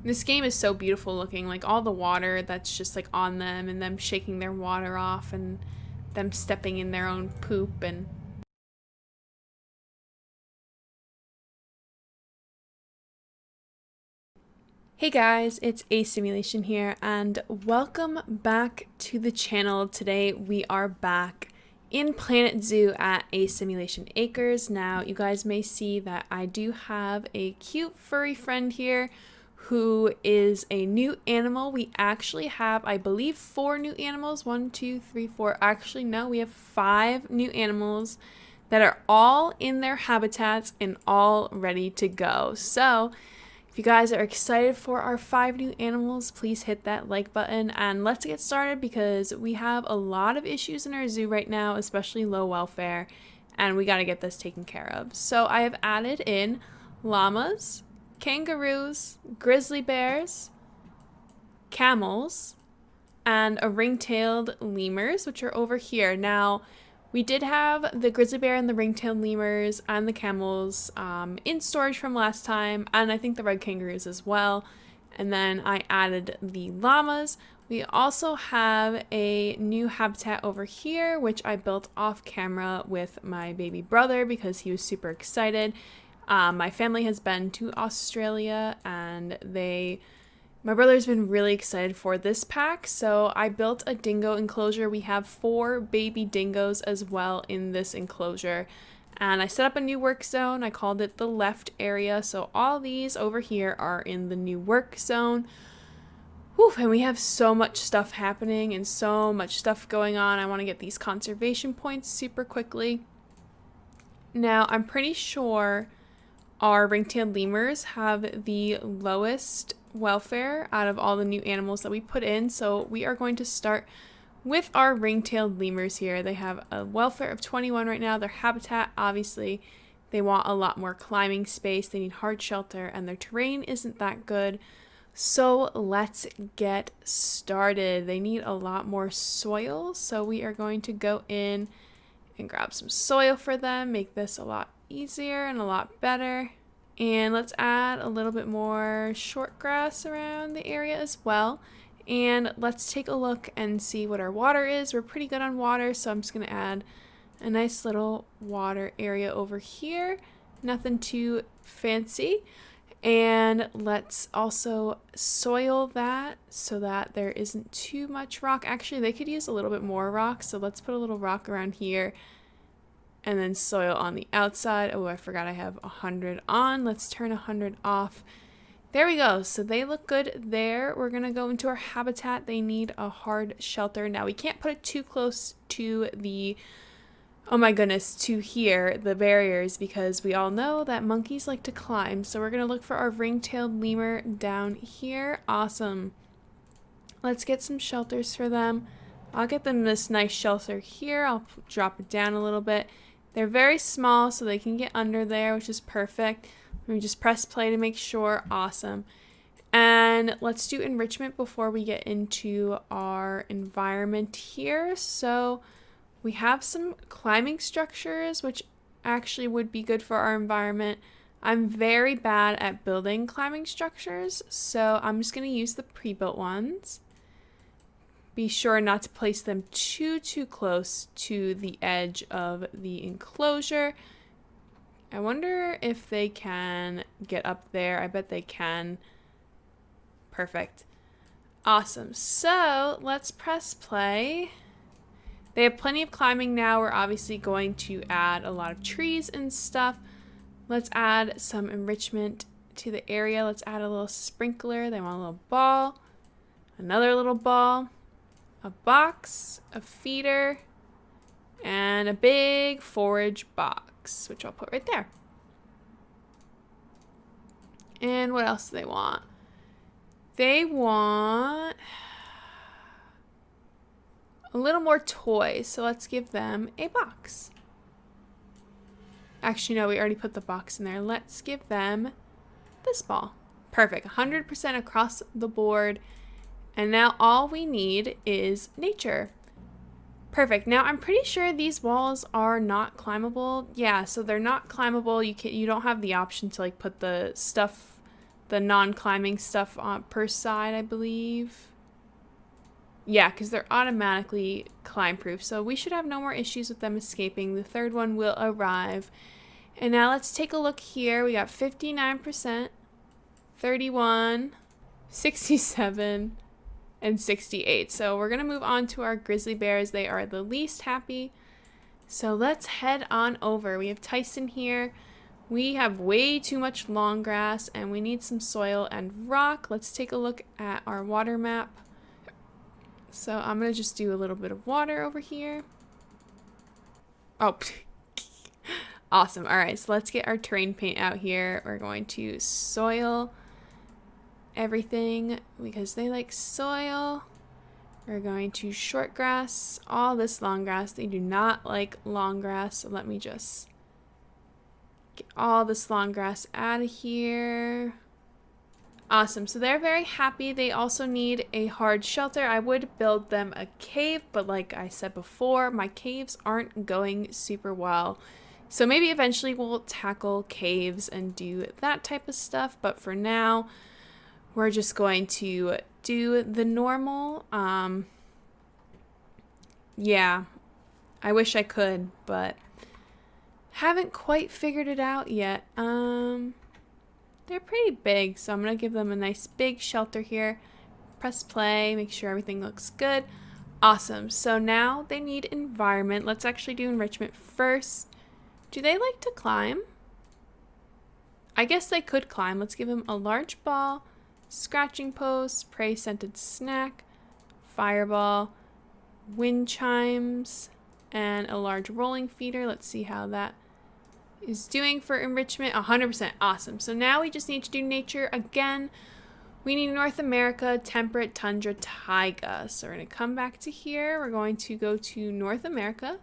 This game is so beautiful looking, like all the water that's just like on them and them shaking their water off and them stepping in their own poop. And hey guys, it's ASMulation here and welcome back to the channel. Today we are back in Planet Zoo at ASMulation Acres. Now you guys may see that I do have a cute furry friend here who is a new animal. We actually have, I believe, 4 new animals. 1, 2, 3, 4. Actually, no, we have 5 new animals that are all in their habitats and all ready to go. So if you guys are excited for our 5 new animals, please hit that like button and let's get started because we have a lot of issues in our zoo right now, especially low welfare, and we got to get this taken care of. So I have added in llamas, kangaroos, grizzly bears, camels, and a ring-tailed lemurs, which are over here. Now, we did have the grizzly bear and the ring-tailed lemurs and the camels in storage from last time, and I think the red kangaroos as well. And then I added the llamas. We also have a new habitat over here, which I built off camera with my baby brother because he was super excited. My family has been to Australia and my brother's been really excited for this pack, so I built a dingo enclosure. We have 4 baby dingoes as well in this enclosure, and I set up a new work zone. I called it the left area, so all these over here are in the new work zone. Whew, and we have so much stuff happening and so much stuff going on. I want to get these conservation points super quickly. Now, I'm pretty sure our ring-tailed lemurs have the lowest welfare out of all the new animals that we put in, so we are going to start with our ring-tailed lemurs here. They have a welfare of 21 right now. Their habitat, obviously, they want a lot more climbing space. They need hard shelter, and their terrain isn't that good. So let's get started. They need a lot more soil, so we are going to go in and grab some soil for them, make this a lot easier and a lot better. And let's add a little bit more short grass around the area as well. And let's take a look and see what our water is. We're pretty good on water, so I'm just going to add a nice little water area over here. Nothing too fancy. And let's also soil that so that there isn't too much rock. Actually, they could use a little bit more rock, so let's put a little rock around here. And then soil on the outside. Oh, I forgot I have 100 on. Let's turn 100 off. There we go. So they look good there. We're going to go into our habitat. They need a hard shelter. Now, we can't put it too close to the, oh my goodness, to here, the barriers, because we all know that monkeys like to climb. So we're going to look for our ring-tailed lemur down here. Awesome. Let's get some shelters for them. I'll get them this nice shelter here. I'll drop it down a little bit. They're very small, so they can get under there, which is perfect. Let me just press play to make sure. Awesome. And let's do enrichment before we get into our environment here. So we have some climbing structures, which actually would be good for our environment. I'm very bad at building climbing structures, so I'm just going to use the pre-built ones. Be sure not to place them too close to the edge of the enclosure. I wonder if they can get up there. I bet they can. Perfect. Awesome. So let's press play. They have plenty of climbing now. We're obviously going to add a lot of trees and stuff. Let's add some enrichment to the area. Let's add a little sprinkler. They want a little ball, another little ball, a box, a feeder, and a big forage box, which I'll put right there. And what else do they want? They want a little more toys, so let's give them a box. Actually, no, we already put the box in there. Let's give them this ball. Perfect, 100% across the board. And now all we need is nature. Perfect. Now I'm pretty sure these walls are not climbable. Yeah, so they're not climbable. You don't have the option to like put the the non-climbing stuff per side, I believe. Yeah, because they're automatically climb proof. So we should have no more issues with them escaping. The third one will arrive. And now let's take a look here. We got 59%, 31, 67, and 68. So we're going to move on to our grizzly bears. They are the least happy. So let's head on over. We have Tyson here. We have way too much long grass and we need some soil and rock. Let's take a look at our water map. So I'm going to just do a little bit of water over here. Oh, awesome. All right, so let's get our terrain paint out here. We're going to soil everything because they like soil. We're going to short grass all this long grass. They do not like long grass, so let me just get all this long grass out of here. Awesome, so they're very happy. They also need a hard shelter. I would build them a cave, but like I said before, my caves aren't going super well. So maybe eventually we'll tackle caves and do that type of stuff, but for now, we're just going to do the normal. Yeah, I wish I could, but haven't quite figured it out yet. They're pretty big, so I'm going to give them a nice big shelter here. Press play, make sure everything looks good. Awesome. So now they need environment. Let's actually do enrichment first. Do they like to climb? I guess they could climb. Let's give them a large ball, scratching post, prey scented snack, fireball, wind chimes, and a large rolling feeder. Let's see how that is doing for enrichment. 100%. Awesome. So now we just need to do nature again. We need North America, temperate, tundra, taiga. So we're going to come back to here. We're going to go to North America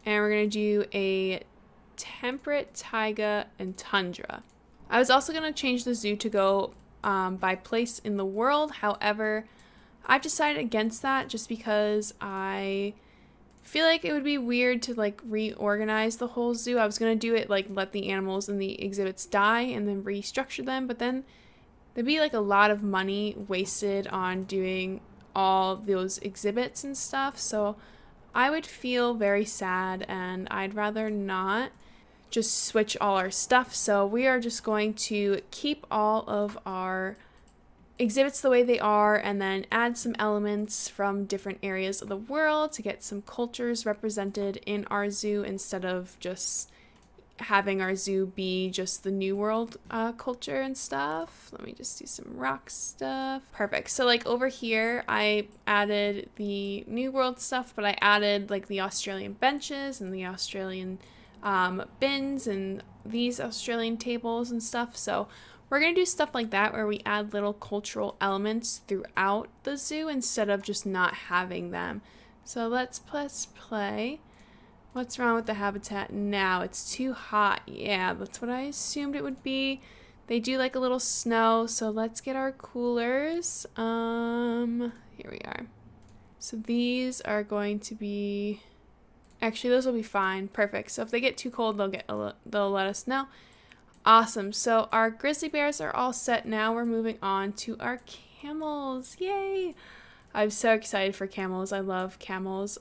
and we're going to do a temperate, taiga, and tundra. I was also going to change the zoo to go by place in the world. However, I've decided against that just because I feel like it would be weird to like reorganize the whole zoo. I was going to do it like let the animals in the exhibits die and then restructure them, but then there'd be like a lot of money wasted on doing all those exhibits and stuff. So I would feel very sad and I'd rather not just switch all our stuff. So we are just going to keep all of our exhibits the way they are and then add some elements from different areas of the world to get some cultures represented in our zoo instead of just having our zoo be just the New World culture and stuff. Let me just do some rock stuff. Perfect. So like over here, I added the New World stuff, but I added like the Australian benches and the Australian bins and these Australian tables and stuff. So we're going to do stuff like that where we add little cultural elements throughout the zoo instead of just not having them. So let's press play. What's wrong with the habitat now? It's too hot. Yeah, that's what I assumed it would be. They do like a little snow, so let's get our coolers. Here we are. So these are going to be, actually those will be fine. Perfect. So if they get too cold, they'll let us know. Awesome. So our grizzly bears are all set now. We're moving on to our camels. Yay! I'm so excited for camels. I love camels.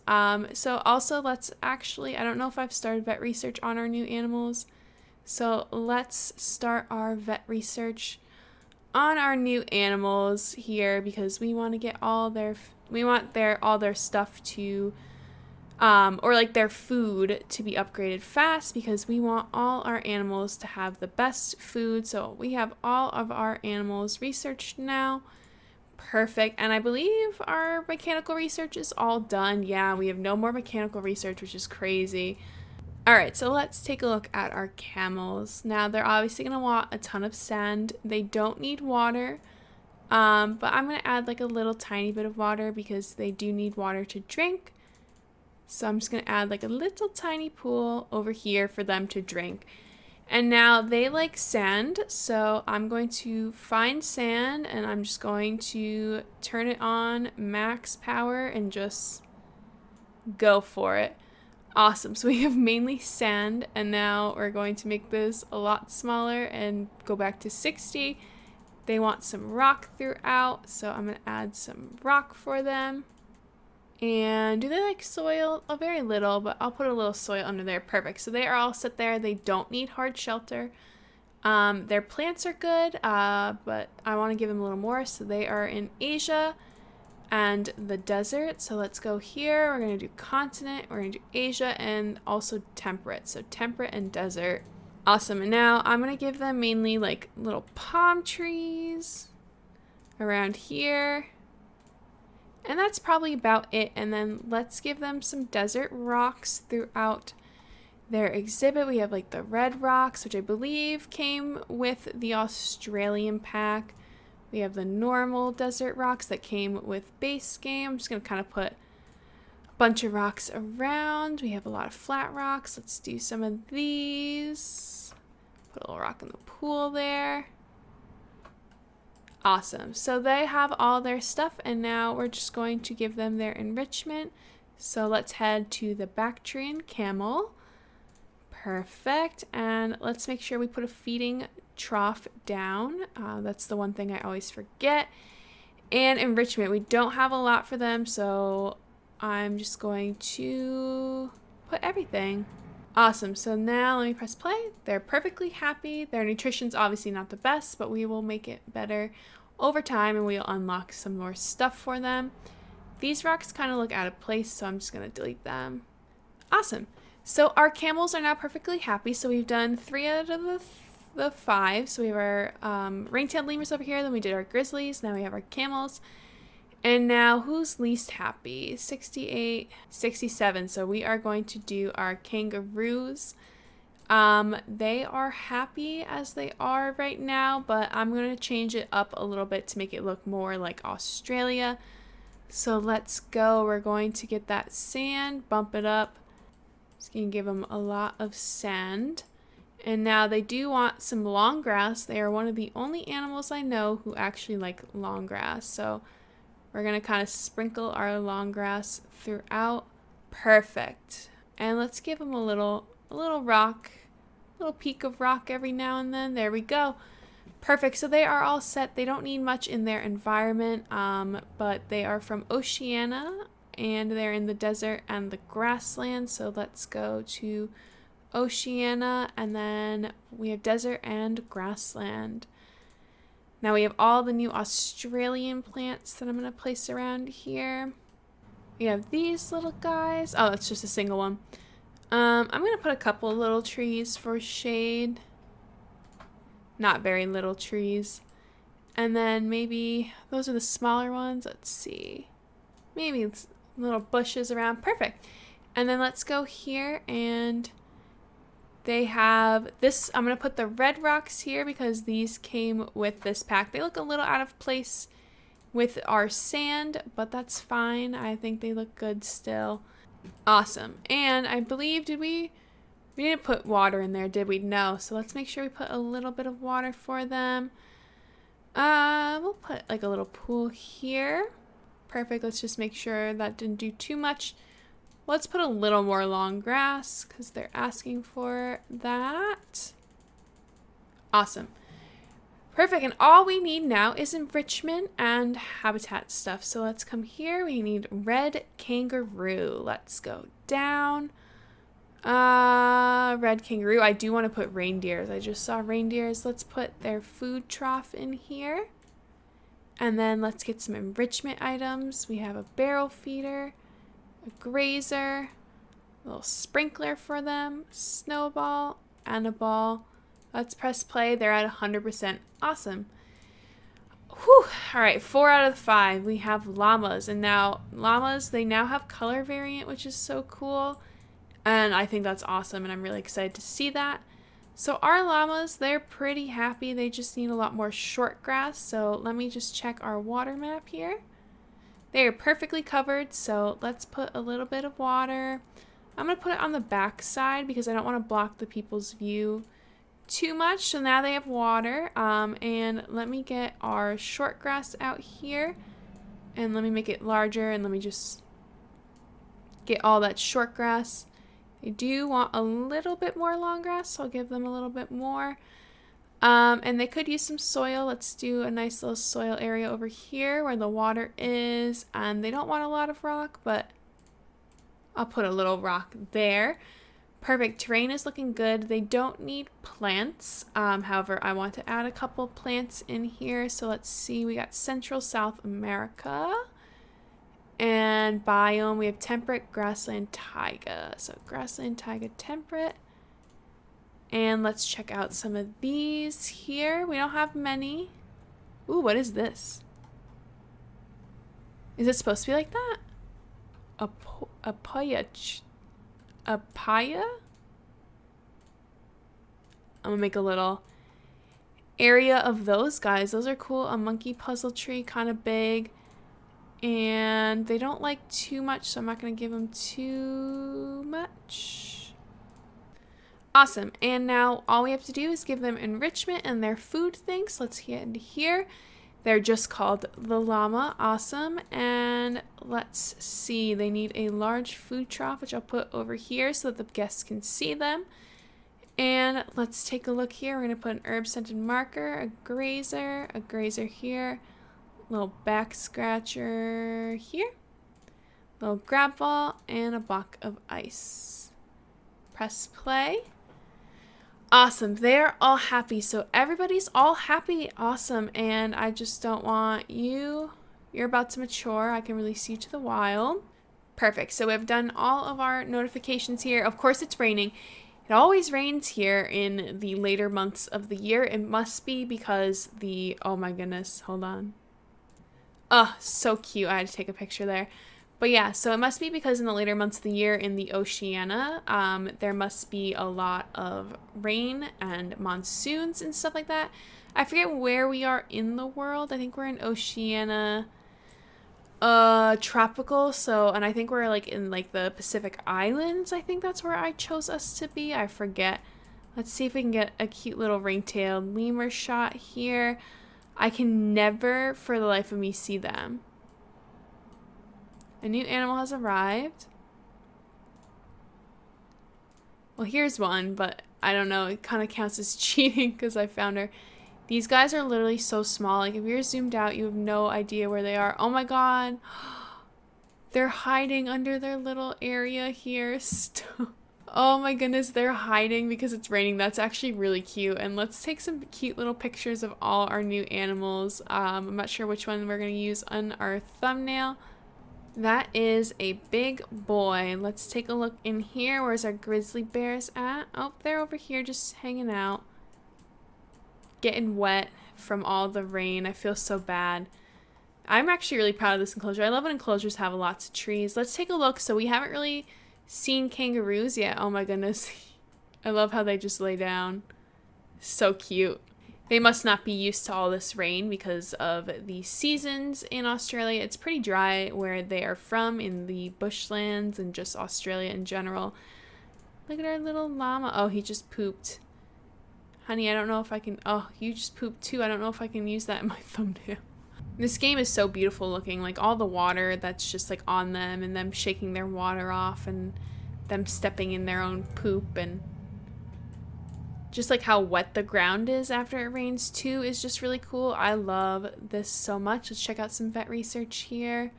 So also let's actually, I don't know if I've started vet research on our new animals. So let's start our vet research on our new animals here because we want to get all their stuff to or like their food to be upgraded fast because we want all our animals to have the best food. So we have all of our animals researched now. Perfect. And I believe our mechanical research is all done. Yeah, we have no more mechanical research, which is crazy. All right, so let's take a look at our camels. Now, they're obviously going to want a ton of sand. They don't need water, but I'm going to add like a little tiny bit of water because they do need water to drink. So I'm just going to add like a little tiny pool over here for them to drink. And now they like sand, so I'm going to find sand and I'm just going to turn it on max power and just go for it. Awesome, so we have mainly sand and now we're going to make this a lot smaller and go back to 60. They want some rock throughout, so I'm going to add some rock for them. And do they like soil? A very little, but I'll put a little soil under there. Perfect. So they are all set there. They don't need hard shelter. Their plants are good, but I want to give them a little more. So they are in Asia and the desert. So let's go here. We're going to do continent. We're going to do Asia and also temperate. So temperate and desert. Awesome. And now I'm going to give them mainly like little palm trees around here. And that's probably about it. And then let's give them some desert rocks throughout their exhibit. We have like the red rocks, which I believe came with the Australian pack. We have the normal desert rocks that came with base game. I'm just going to kind of put a bunch of rocks around. We have a lot of flat rocks. Let's do some of these. Put a little rock in the pool there. Awesome. So they have all their stuff, and now we're just going to give them their enrichment. So let's head to the Bactrian camel. Perfect. And let's make sure we put a feeding trough down. That's the one thing I always forget. And enrichment. We don't have a lot for them, so I'm just going to put everything. Awesome. So now let me press play. They're perfectly happy. Their nutrition's obviously not the best, but we will make it better over time, and we'll unlock some more stuff for them. These rocks kind of look out of place, so I'm just going to delete them. Awesome. So our camels are now perfectly happy. So we've done 3 out of the 5. So we have our ringtail lemurs over here. Then we did our grizzlies. Now we have our camels. And now who's least happy? 68, 67. So we are going to do our kangaroos. They are happy as they are right now, but I'm going to change it up a little bit to make it look more like Australia. So let's go. We're going to get that sand, bump it up. Just going to give them a lot of sand. And now they do want some long grass. They are one of the only animals I know who actually like long grass. So we're going to kind of sprinkle our long grass throughout. Perfect. And let's give them a little rock, a little peak of rock every now and then. There we go. Perfect. So they are all set. They don't need much in their environment, but they are from Oceania, and they're in the desert and the grassland. So let's go to Oceania, and then we have desert and grassland. Now we have all the new Australian plants that I'm going to place around here. We have these little guys. Oh, that's just a single one. I'm going to put a couple little trees for shade. Not very little trees. And then maybe those are the smaller ones. Let's see. Maybe little bushes around. Perfect. And then let's go here, and they have this. I'm going to put the red rocks here because these came with this pack. They look a little out of place with our sand, but that's fine. I think they look good still. Awesome. And I believe, we didn't put water in there, did we? No. So let's make sure we put a little bit of water for them. We'll put like a little pool here. Perfect. Let's just make sure that didn't do too much. Let's put a little more long grass because they're asking for that. Awesome. Perfect. And all we need now is enrichment and habitat stuff. So let's come here. We need red kangaroo. Let's go down. Red kangaroo. I do want to put reindeers. I just saw reindeers. Let's put their food trough in here. And then let's get some enrichment items. We have a barrel feeder, a grazer, a little sprinkler for them, snowball, and a ball. Let's press play. They're at 100%. Awesome. Whew. All right, 4 out of 5. We have llamas. And now llamas, they now have color variant, which is so cool. And I think that's awesome, and I'm really excited to see that. So our llamas, they're pretty happy. They just need a lot more short grass. So let me just check our water map here. They are perfectly covered, so let's put a little bit of water. I'm going to put it on the back side because I don't want to block the people's view too much. So now they have water. And let me get our short grass out here. And let me make it larger, and let me just get all that short grass. They do want a little bit more long grass, so I'll give them a little bit more. And they could use some soil. Let's do a nice little soil area over here where the water is. And they don't want a lot of rock, but I'll put a little rock there. Perfect. Terrain is looking good. They don't need plants. However, I want to add a couple plants in here. So let's see. We got Central South America. And biome, we have temperate, grassland, taiga. So grassland, taiga, temperate. And let's check out some of these here. We don't have many. Ooh, what is this? Is it supposed to be like that? A paya? I'm gonna make a little area of those guys. Those are cool. A monkey puzzle tree, kind of big. And they don't like too much, so I'm not gonna give them too much. Awesome, and now all we have to do is give them enrichment and their food things. Let's get into here. They're just called the llama. Awesome, and let's see. They need a large food trough, which I'll put over here so that the guests can see them. And let's take a look here. We're gonna put an herb-scented marker, a grazer here, little back scratcher here, little grab ball, and a block of ice. Press play. Awesome, they're all happy. So everybody's all happy. Awesome, and I just don't want you. You're about to mature. I can release you to the wild. Perfect, so we've done all of our notifications here. Of course it's raining. It always rains here in the later months of the year. It must be because oh my goodness, hold on. Oh, so cute. I had to take a picture there. But yeah, so it must be because in the later months of the year in the Oceania, there must be a lot of rain and monsoons and stuff like that. I forget where we are in the world. I think we're in Oceania, tropical. So, and I think we're like in like the Pacific Islands. I think that's where I chose us to be. I forget. Let's see if we can get a cute little ring-tailed lemur shot here. I can never for the life of me see them. A new animal has arrived. Well, here's one, but I don't know. It kind of counts as cheating because I found her. These guys are literally so small. Like, if you're zoomed out, you have no idea where they are. Oh my god. They're hiding under their little area here. Oh my goodness, they're hiding because it's raining. That's actually really cute. And let's take some cute little pictures of all our new animals. I'm not sure which one we're going to use on our thumbnail. That is a big boy. Let's take a look in here. Where's our grizzly bears at? Oh, they're over here just hanging out. Getting wet from all the rain. I feel so bad. I'm actually really proud of this enclosure. I love when enclosures have lots of trees. Let's take a look. So we haven't really seen kangaroos yet. Oh my goodness. I love how they just lay down. So cute. They must not be used to all this rain because of the seasons in Australia. It's pretty dry where they are from in the bushlands and just Australia in general. Look at our little llama. Oh, he just pooped. Honey, I don't know if I can... Oh, you just pooped too. I don't know if I can use that in my thumbnail. This game is so beautiful looking. Like all the water that's just like on them and them shaking their water off and them stepping in their own poop and... just like how wet the ground is after it rains too is just really cool. I love this so much. Let's check out some vet research here.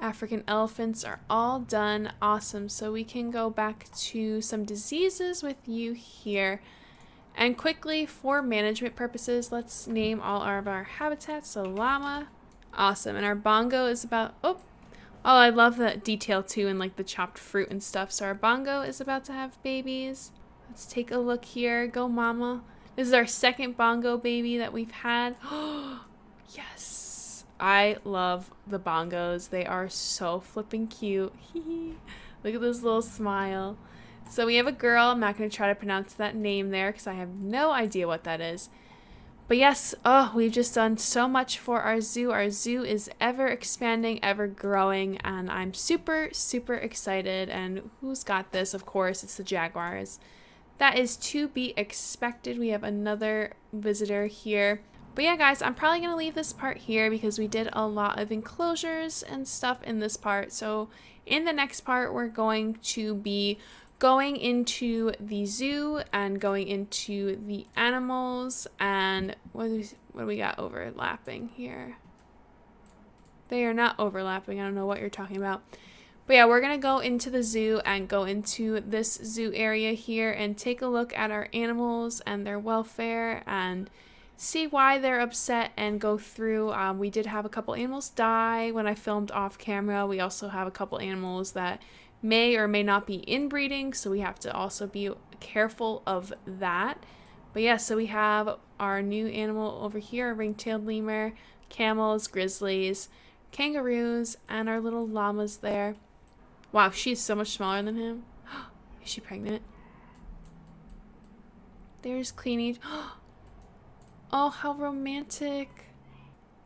African elephants are all done. Awesome. So we can go back to some diseases with you here. And quickly, for management purposes, let's name all of our habitats. So llama. Awesome. And our bongo is about... Oh, I love the detail too and like the chopped fruit and stuff. So our bongo is about to have babies. Let's take a look here. Go mama. This is our second bongo baby that we've had. Yes. I love the bongos. They are so flipping cute. Look at this little smile. So we have a girl. I'm not going to try to pronounce that name there because I have no idea what that is. But yes, we've just done so much for our zoo. Our zoo is ever expanding, ever growing, and I'm super, super excited. And who's got this? Of course, it's the jaguars. That is to be expected. We have another visitor here. But yeah, guys, I'm probably going to leave this part here because we did a lot of enclosures and stuff in this part. So in the next part, we're going to be going into the zoo and going into the animals. And what do we got overlapping here? They are not overlapping. I don't know what you're talking about. But yeah, we're going to go into the zoo and go into this zoo area here and take a look at our animals and their welfare and see why they're upset and go through. We did have a couple animals die when I filmed off camera. We also have a couple animals that may or may not be inbreeding, so we have to also be careful of that. But yeah, so we have our new animal over here, a ring-tailed lemur, camels, grizzlies, kangaroos, and our little llamas there. Wow, she's so much smaller than him. Is she pregnant? There's Queenie. Oh, how romantic.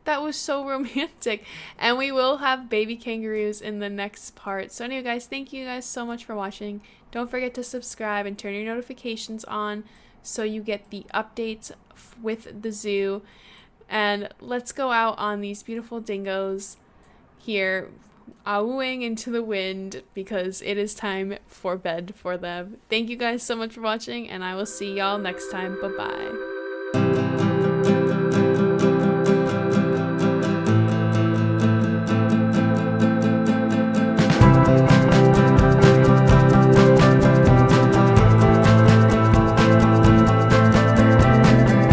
That was so romantic. And we will have baby kangaroos in the next part. So anyway, guys, thank you guys so much for watching. Don't forget to subscribe and turn your notifications on so you get the updates with the zoo. And let's go out on these beautiful dingoes here, awooing into the wind because it is time for bed for them. Thank you guys so much for watching, and I will see y'all next time. Bye-bye.